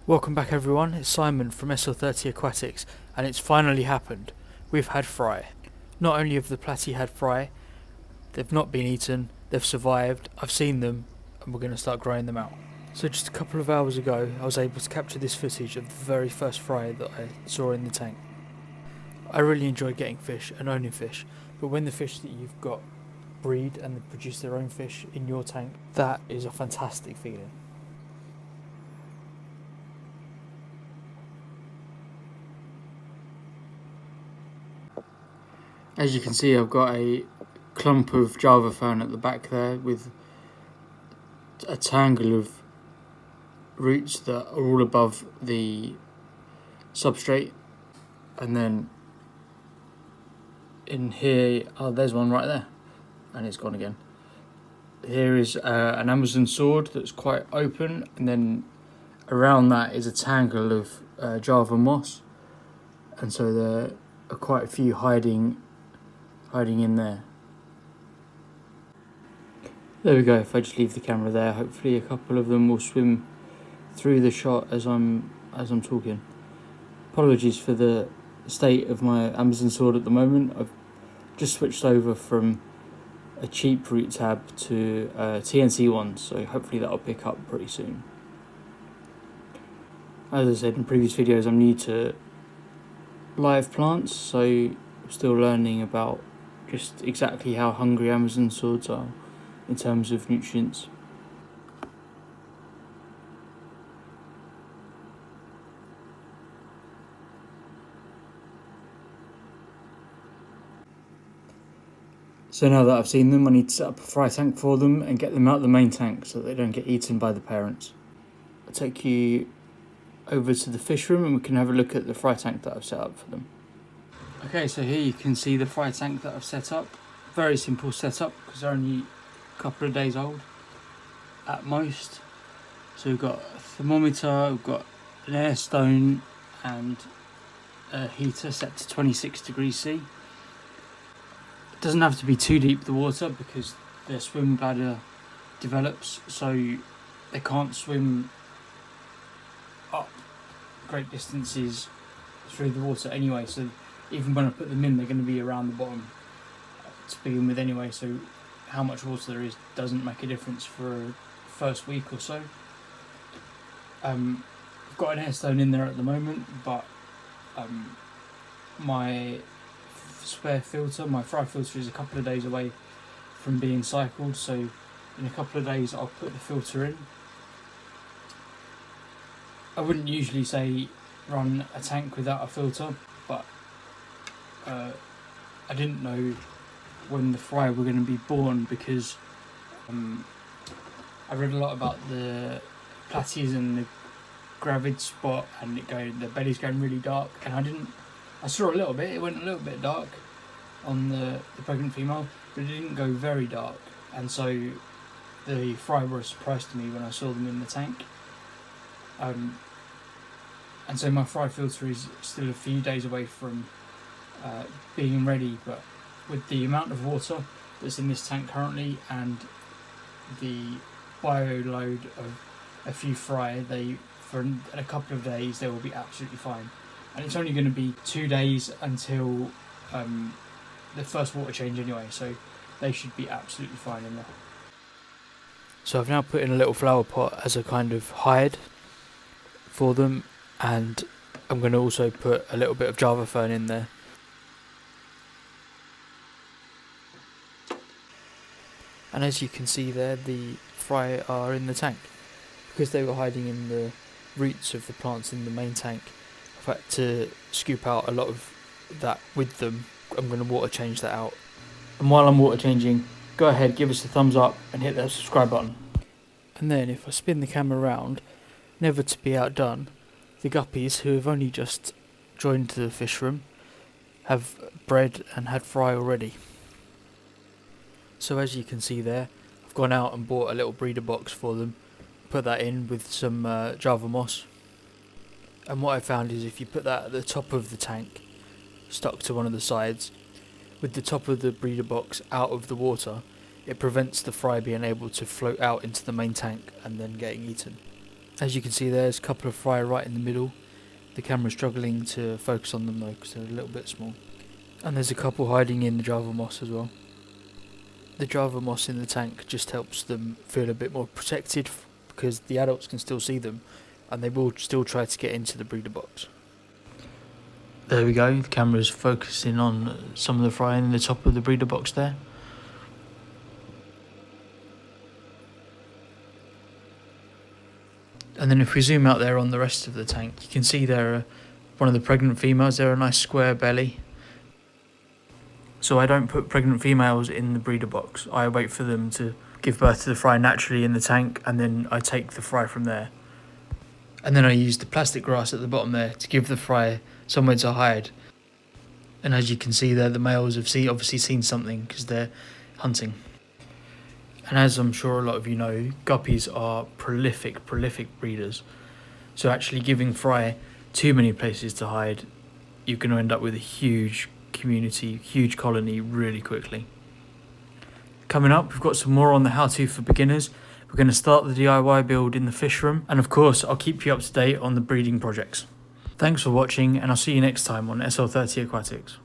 Welcome back everyone, it's Simon from SL30 Aquatics, and it's finally happened. We've had fry. Not only have the Platy had fry, they've not been eaten, they've survived, I've seen them, and we're going to start growing them out. So just a couple of hours ago, I was able to capture this footage of the very first fry that I saw in the tank. I really enjoy getting fish and owning fish, but when the fish that you've got breed and produce their own fish in your tank, that is a fantastic feeling. As you can see, I've got a clump of Java fern at the back there with a tangle of roots that are all above the substrate, and then in here, there's one right there, and it's gone again. Here is an Amazon sword that's quite open, and then around that is a tangle of Java moss, and so there are quite a few hiding in there. There we go. If I just leave the camera there, hopefully a couple of them will swim through the shot as I'm talking. Apologies for the state of my Amazon sword at the moment. I've just switched over from a cheap root tab to TNC one, so hopefully that'll pick up pretty soon. As I said in previous videos, I'm new to live plants, so I'm still learning about just exactly how hungry Amazon swords are in terms of nutrients. So now that I've seen them, I need to set up a fry tank for them and get them out of the main tank so that they don't get eaten by the parents. I'll take you over to the fish room and we can have a look at the fry tank that I've set up for them. Okay, so here you can see the fry tank that I've set up. Very simple setup because they're only a couple of days old at most. So we've got a thermometer, we've got an air stone and a heater set to 26 degrees C. It doesn't have to be too deep, the water, because their swim bladder develops, so they can't swim up great distances through the water anyway, so even when I put them in, they're going to be around the bottom to begin with anyway, so how much water there is doesn't make a difference for the first week or so. I've got an air stone in there at the moment, but my spare filter, my fry filter, is a couple of days away from being cycled, so in a couple of days I'll put the filter in. I wouldn't usually say run a tank without a filter, but I didn't know when the fry were going to be born because I read a lot about the Platys and the gravid spot and the belly's going really dark, and I saw a little bit, it went a little bit dark on the pregnant female, but it didn't go very dark, and so the fry were a surprise to me when I saw them in the tank. And so my fry filter is still a few days away from being ready, but with the amount of water that's in this tank currently and the bio load of a few fry, for a couple of days they will be absolutely fine. And it's only going to be 2 days until the first water change anyway, so they should be absolutely fine in there. So I've now put in a little flower pot as a kind of hide for them, and I'm going to also put a little bit of Java fern in there. And as you can see there, the fry are in the tank. Because they were hiding in the roots of the plants in the main tank, I've had to scoop out a lot of that with them. I'm going to water change that out. And while I'm water changing, go ahead, give us a thumbs up and hit that subscribe button. And then if I spin the camera around, never to be outdone, the guppies, who have only just joined the fish room, have bred and had fry already. So as you can see there, I've gone out and bought a little breeder box for them, put that in with some Java moss, and what I found is if you put that at the top of the tank, stuck to one of the sides, with the top of the breeder box out of the water, it prevents the fry being able to float out into the main tank and then getting eaten. As you can see, there's a couple of fry right in the middle. The camera's struggling to focus on them though because they're a little bit small. And there's a couple hiding in the Java moss as well. The Java moss in the tank just helps them feel a bit more protected because the adults can still see them and they will still try to get into the breeder box. There we go, the camera's focusing on some of the fry in the top of the breeder box there. And then if we zoom out there on the rest of the tank, you can see there one of the pregnant females, they're a nice square belly. So I don't put pregnant females in the breeder box. I wait for them to give birth to the fry naturally in the tank and then I take the fry from there. And then I use the plastic grass at the bottom there to give the fry somewhere to hide. And as you can see there, the males have obviously seen something because they're hunting. And as I'm sure a lot of you know, guppies are prolific breeders. So actually giving fry too many places to hide, you're going to end up with a huge community, huge colony really quickly. Coming up, we've got some more on the how-to for beginners. We're going to start the DIY build in the fish room, and of course I'll keep you up to date on the breeding projects. Thanks for watching, and I'll see you next time on SL30 Aquatics.